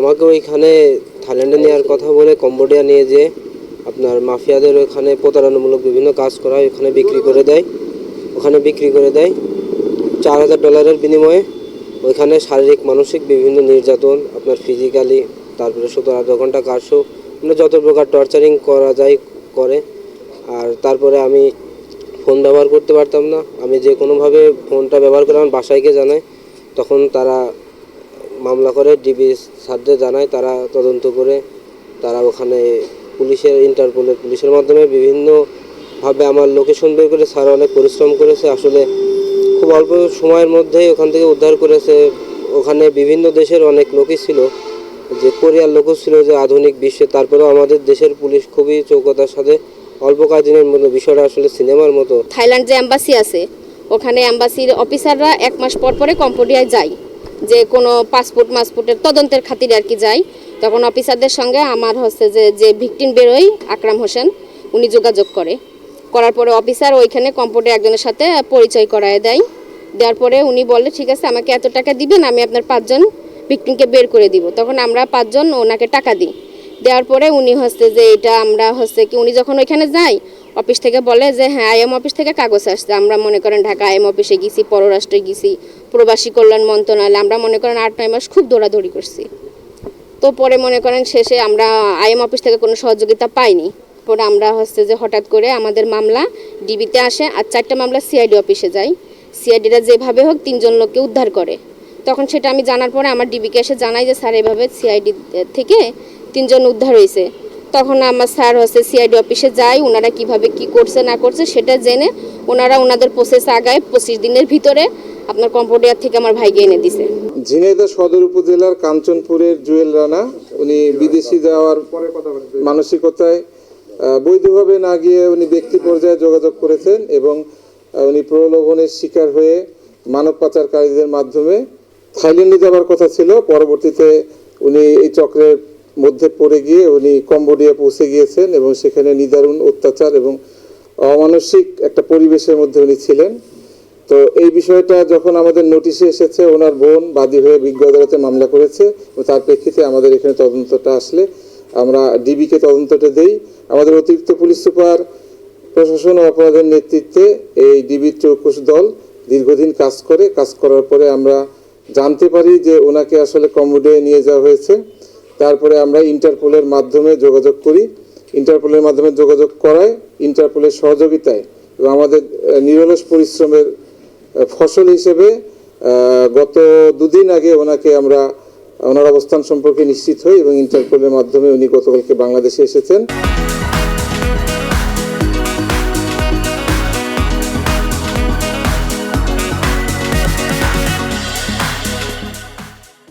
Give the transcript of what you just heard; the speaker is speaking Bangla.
আমাকে ওইখানে থাইল্যান্ডে নেওয়ার কথা বলে কম্বোডিয়া নিয়ে যেয়ে আপনার মাফিয়াদের ওখানে প্রতারণামূলক বিভিন্ন কাজ করা হয়, ওখানে বিক্রি করে দেয় $4,000 বিনিময়ে। ওইখানে শারীরিক মানসিক বিভিন্ন নির্যাতন, আপনার ফিজিক্যালি, তারপরে 17-18 ঘন্টা কাজও, মানে যত প্রকার টর্চারিং করা যায় করে। আর তারপরে আমি ফোন ব্যবহার করতে পারতাম না। আমি যে কোনোভাবে ফোনটা ব্যবহার করে আমার বাসায় গিয়ে জানাই, তখন তারা মামলা করে ডিবি স্যারদের জানায়, তারা তদন্ত করে তারা ওখানে পুলিশের মাধ্যমে বিভিন্নভাবে আমার লোকেশন বের করে স্যার অনেক পরিশ্রম করেছে। আসলে খুব অল্প সময়ের মধ্যেই ওখান থেকে উদ্ধার করেছে। ওখানে বিভিন্ন দেশের অনেক লোকই ছিল, যে কোরিয়ার লোকও ছিল, যে আধুনিক বিশ্বে। তারপরেও আমাদের দেশের পুলিশ খুবই চৌকতার সাথে অল্প কয়েকদিনের মধ্যে, বিষয়টা আসলে সিনেমার মতো। থাইল্যান্ড যে এম্বাসি আছে, ওখানে এম্বাসির অফিসাররা 1 মাস পর পরে কম্বোডিয়ায় যায়, যে কোনো পাসপোর্টের তদন্তের খাতিরে আর কি যায়। তখন অফিসারদের সঙ্গে আমার যে ভিকটিম বেরোয় আকরাম হোসেন, উনি যোগাযোগ করার পরে অফিসার ওইখানে কম্বোডিয়া একজনের সাথে পরিচয় করায় দেওয়ার পরে উনি বলে ঠিক আছে, আমাকে এত টাকা দিবেন, আমি আপনার 5 জন ভিকটিমকে বের করে দিব। তখন আমরা 5 জন ওনাকে টাকা দিই। দেওয়ার পরে উনি যে এটা আমরা কি উনি যখন ওইখানে যাই, অফিস থেকে বলে যে হ্যাঁ আইএম অফিস থেকে কাগজ আসছে। আমরা মনে করেন ঢাকা আইএম অফিসে গেছি, পররাষ্ট্রে গেছি, প্রবাসী কল্যাণ মন্ত্রণালয়ে, আমরা মনে করেন 8-9 মাস খুব দৌড়াদৌড়ি করছি। তো পরে মনে করেন শেষে আমরা আইএম অফিস থেকে কোনো সহযোগিতা পাইনি। পরে আমরা যে হঠাৎ করে আমাদের মামলা ডিবিতে আসে, আর 4টা মামলা সিআইডি অফিসে যায়। সিআইডিরা যেভাবে হোক 3 জন লোককে উদ্ধার করে। তখন সেটা আমি জানার পরে আমার ডিবিকে এসে জানাই যে স্যার এভাবে সিআইডি থেকে 3 জন উদ্ধার হয়েছে। তখন আমার স্যার সিআইডি অফিসে যায়, ওনারা কিভাবে কি করছে না করছে সেটা জেনে ওনারা ওনাদের প্রসেস আগায় 25 দিনের ভিতরে আপনার কম্বোডিয়া থেকে আমার ভাইকে এনে দিছে। ঝিনাইদহ সদর উপজেলার কাঞ্চনপুরের জুয়েল রানা, উনি বিদেশি যাওয়ার মানসিকতায় বৈধভাবে না গিয়ে উনি ব্যক্তি পর্যায়ে যোগাযোগ করেছেন এবং উনি প্রলোভনের শিকার হয়ে মানব পাচারকারীদের মাধ্যমে থাইল্যান্ডে যাওয়ার কথা ছিল। পরবর্তীতে উনি এই চক্রের মধ্যে পড়ে গিয়ে উনি কম্বোডিয়া পৌঁছে গিয়েছেন এবং সেখানে নিদারুণ অত্যাচার এবং অমানসিক একটা পরিবেশের মধ্যে উনি ছিলেন। তো এই বিষয়টা যখন আমাদের নোটিশে এসেছে, ওনার বোন বাদী হয়ে বিজ্ঞ আদালতে মামলা করেছে। তার প্রেক্ষিতে আমাদের এখানে তদন্তটা আসলে আমরা ডিবিকে তদন্তটা দেই। আমাদের অতিরিক্ত পুলিশ সুপার, প্রশাসন ও অপরাধের নেতৃত্বে এই ডিবির চৌকস দল দীর্ঘদিন কাজ করার পরে আমরা জানতে পারি যে ওনাকে আসলে কম্বোডিয়ায় নিয়ে যাওয়া হয়েছে। তারপরে আমরা ইন্টারপোলের মাধ্যমে যোগাযোগ করি। ইন্টারপোলের মাধ্যমে যোগাযোগ করায় ইন্টারপোলের সহযোগিতায় এবং আমাদের নিরলস পরিশ্রমের ফসল হিসেবে গত 2 দিন আগে ওনার অবস্থান সম্পর্কে নিশ্চিত হই এবং ইন্টারপোলের মাধ্যমে উনি গতকালকে বাংলাদেশে এসেছেন।